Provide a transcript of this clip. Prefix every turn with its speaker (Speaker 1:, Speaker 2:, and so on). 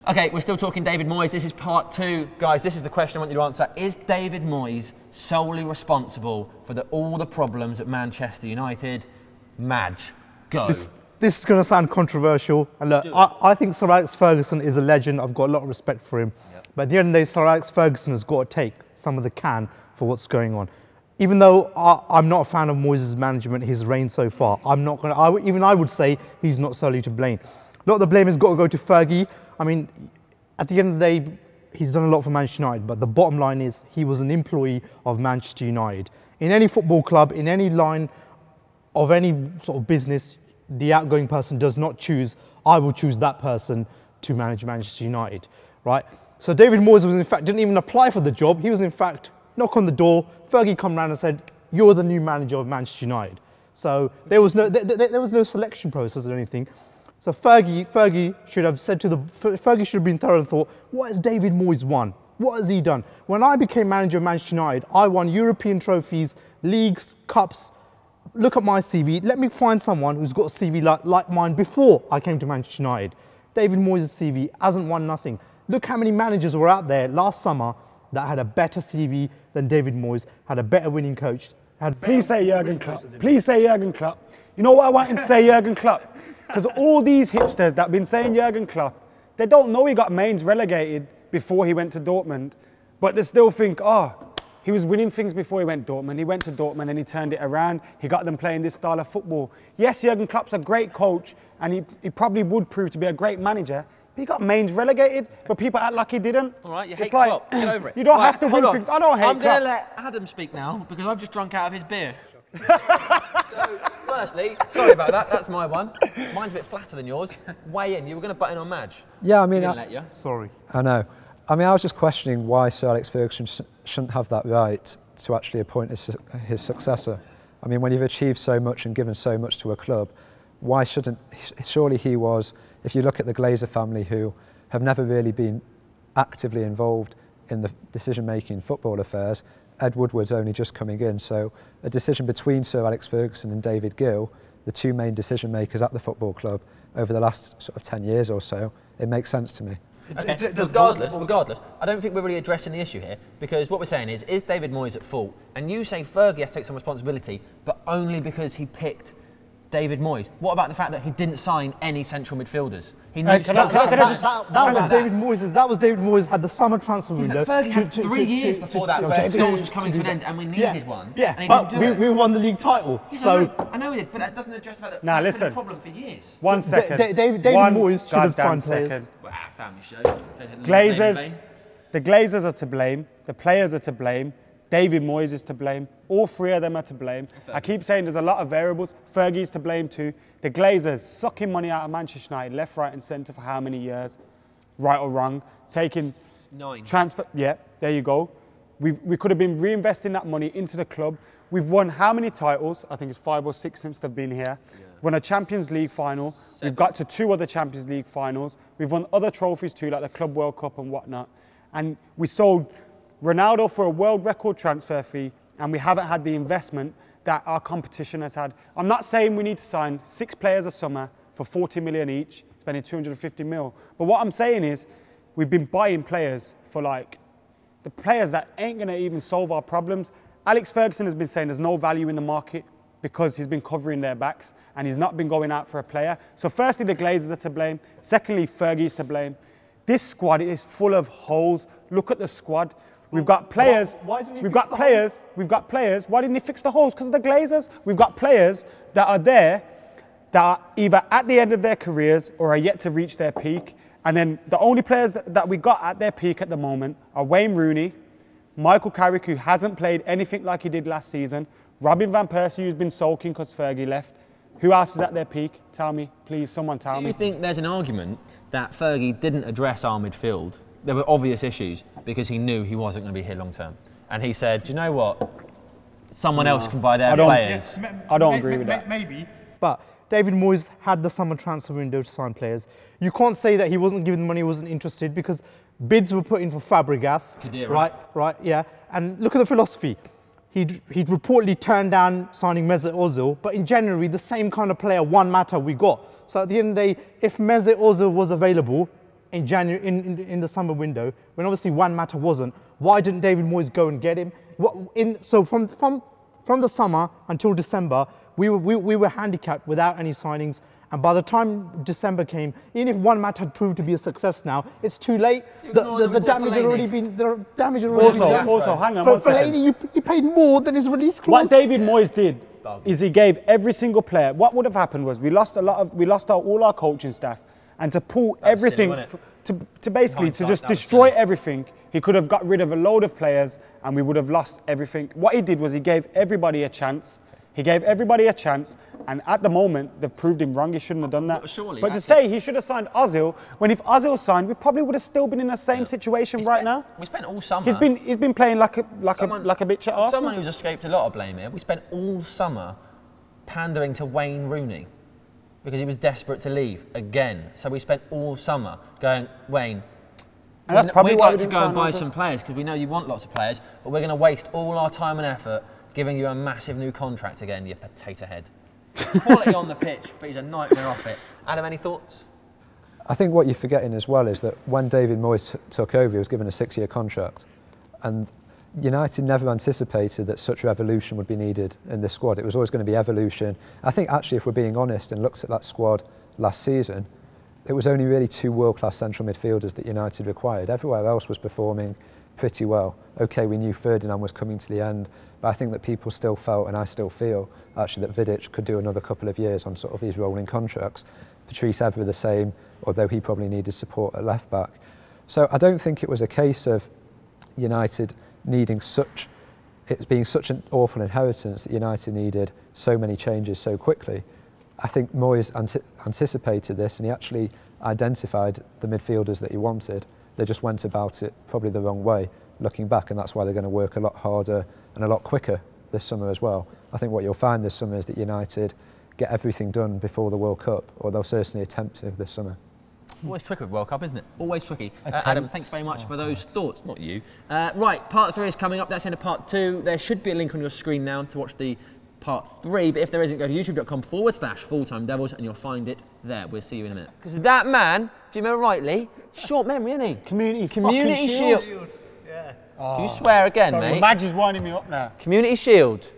Speaker 1: Okay, we're still talking David Moyes. This is part 2. Guys, this is the question I want you to answer. Is David Moyes solely responsible for all the problems at Manchester United? Madge, go.
Speaker 2: This is going to sound controversial. And look, I think Sir Alex Ferguson is a legend. I've got a lot of respect for him. Yep. But at the end of the day, Sir Alex Ferguson has got to take some of the can for what's going on. Even though I'm not a fan of Moyes' management, his reign so far, I'm not going to, even I would say he's not solely to blame. A lot of the blame has got to go to Fergie. I mean, at the end of the day, he's done a lot for Manchester United, but the bottom line is he was an employee of Manchester United. In any football club, in any line of any sort of business, the outgoing person does not choose, I will choose that person to manage Manchester United, right? So David Moyes was in fact, didn't even apply for the job. He was in fact, knock on the door, Fergie come round and said, you're the new manager of Manchester United. So there was no selection process or anything. So Fergie should have said Fergie should have been thorough and thought, what has David Moyes won? What has he done? When I became manager of Manchester United, I won European trophies, leagues, cups. Look at my CV. Let me find someone who's got a CV like mine before I came to Manchester United. David Moyes' CV hasn't won nothing. Look how many managers were out there last summer that had a better CV than David Moyes, had a better winning coach.
Speaker 3: Please say Jurgen Klopp. Please say Jurgen Klopp. You know what I want him to say, Jurgen Klopp? Because all these hipsters that have been saying Jurgen Klopp, they don't know he got Mainz relegated before he went to Dortmund, but they still think, oh, he was winning things before he went to Dortmund. He went to Dortmund and he turned it around. He got them playing this style of football. Yes, Jurgen Klopp's a great coach and he probably would prove to be a great manager, but he got Mainz relegated, but people act like he didn't.
Speaker 1: All right, you hate Klopp. Get over it.
Speaker 3: You don't have to win things. I don't hate Klopp.
Speaker 1: I'm going to let Adam speak now because I've just drunk out of his beer. So, firstly, sorry about that, that's my one. Mine's a bit flatter than yours. Weigh in, you were going to butt in on Madge.
Speaker 4: Yeah, I mean,
Speaker 1: didn't let you.
Speaker 2: Sorry.
Speaker 4: I know. I mean, I was just questioning why Sir Alex Ferguson shouldn't have that right to actually appoint his successor. I mean, when you've achieved so much and given so much to a club, why shouldn't, surely he was, if you look at the Glazer family who have never really been actively involved in the decision-making football affairs, Ed Woodward's only just coming in, so a decision between Sir Alex Ferguson and David Gill, the two main decision makers at the football club over the last sort of 10 years or so, it makes sense to me.
Speaker 1: Okay. Regardless, I don't think we're really addressing the issue here, because what we're saying is David Moyes at fault? And you say Fergie has to take some responsibility, but only because he picked David Moyes. What about the fact that he didn't sign any central midfielders? He knew
Speaker 2: that was David Moyes had the summer transfer window.
Speaker 1: Fergie had 3 years before that, where Scholes was coming to an end, and we needed one.
Speaker 2: Yeah, but we won the league title.
Speaker 1: Yeah,
Speaker 2: so
Speaker 1: I know we did, but that doesn't address that.
Speaker 3: Now
Speaker 1: that's
Speaker 3: listen,
Speaker 1: been a problem for years.
Speaker 3: One second.
Speaker 2: David Moyes should have signed players.
Speaker 1: Family show.
Speaker 3: Glazers, the Glazers are to blame. The players are to blame. David Moyes is to blame. All three of them are to blame. I keep saying there's a lot of variables. Fergie's to blame too. The Glazers sucking money out of Manchester United, left, right and centre for how many years? Right or wrong? Taking
Speaker 1: 9.
Speaker 3: Transfer, yeah, there you go. We could have been reinvesting that money into the club. We've won how many titles? I think it's 5 or 6 since they've been here. Yeah. Won a Champions League final. 7. We've got to 2 other Champions League finals. We've won other trophies too, like the Club World Cup and whatnot. And we sold Ronaldo for a world record transfer fee, and we haven't had the investment that our competition has had. I'm not saying we need to sign 6 players a summer for 40 million each, spending 250 mil. But what I'm saying is, we've been buying players for like, the players that ain't gonna even solve our problems. Alex Ferguson has been saying there's no value in the market because he's been covering their backs and he's not been going out for a player. So firstly, the Glazers are to blame. Secondly, Fergie's to blame. This squad is full of holes. Look at the squad. We've got players. We've got players. Why didn't he fix the holes? Because of the Glazers. We've got players that are there that are either at the end of their careers or are yet to reach their peak. And then the only players that we got at their peak at the moment are Wayne Rooney, Michael Carrick, who hasn't played anything like he did last season, Robin van Persie, who's been sulking because Fergie left. Who else is at their peak? Tell me, please, someone tell me.
Speaker 1: Do you think there's an argument that Fergie didn't address our midfield? There were obvious issues because he knew he wasn't going to be here long term. And he said, do you know what? Someone else can buy their players.
Speaker 3: I don't agree with that.
Speaker 2: Maybe. But David Moyes had the summer transfer window to sign players. You can't say that he wasn't given the money, wasn't interested, because bids were put in for Fabregas. Right, yeah. And look at the philosophy. He'd reportedly turned down signing Mesut Ozil, but in January, the same kind of player, one matter we got. So at the end of the day, if Mesut Ozil was available, in January, in the summer window, when obviously Juan Mata wasn't? Why didn't David Moyes go and get him? So from the summer until December, we were handicapped without any signings. And by the time December came, even if Juan Mata had proved to be a success now, it's too late. The damage had already been done.
Speaker 3: Also, hang on one second.
Speaker 2: Fellaini, you paid more than his release clause.
Speaker 3: What David Moyes did is he gave every single player. What would have happened was we lost all our coaching staff, and to pull everything, to basically to just destroy everything, he could have got rid of a load of players, and we would have lost everything. What he did was he gave everybody a chance. He gave everybody a chance, and at the moment, they've proved him wrong. He shouldn't have done that. But to say he should have signed Ozil, when if Ozil signed, we probably would have still been in the same situation right now.
Speaker 1: We spent all summer.
Speaker 3: He's been playing like a bitch at Arsenal.
Speaker 1: Someone who's escaped a lot of blame here. We spent all summer pandering to Wayne Rooney because he was desperate to leave again. So we spent all summer going, Wayne,
Speaker 3: and that's probably
Speaker 1: we'd
Speaker 3: why
Speaker 1: like to go and buy some players because we know you want lots of players, but we're going to waste all our time and effort giving you a massive new contract again, you potato head. Quality on the pitch, but he's a nightmare off it. Adam, any thoughts?
Speaker 4: I think what you're forgetting as well is that when David Moyes took over, he was given a 6-year contract. And United never anticipated that such revolution would be needed in this squad. It was always going to be evolution. I think actually, if we're being honest and looked at that squad last season, it was only really 2 world-class central midfielders that United required. Everywhere else was performing pretty well. Okay, we knew Ferdinand was coming to the end, but I think that people still felt, and I still feel, actually that Vidic could do another couple of years on sort of these rolling contracts. Patrice Evra the same, although he probably needed support at left back. So I don't think it was a case of United needing it being such an awful inheritance that United needed so many changes so quickly. I think Moyes anticipated this, and he actually identified the midfielders that he wanted. They just went about it probably the wrong way, looking back, and that's why they're going to work a lot harder and a lot quicker this summer as well. I think what you'll find this summer is that United get everything done before the World Cup, or they'll certainly attempt to this summer.
Speaker 1: Always tricky with World Cup, isn't it? Always tricky. Adam, thanks very much for those thoughts. Not you. Right, part 3 is coming up. That's the end of part 2. There should be a link on your screen now to watch the part 3, but if there isn't, go to youtube.com/FullTimeDEVILS and you'll find it there. We'll see you in a minute. Because that man, if you remember rightly, short memory, isn't he? Community Shield.
Speaker 3: Yeah.
Speaker 1: Do you swear again, mate?
Speaker 3: Madge is winding me up now.
Speaker 1: Community Shield.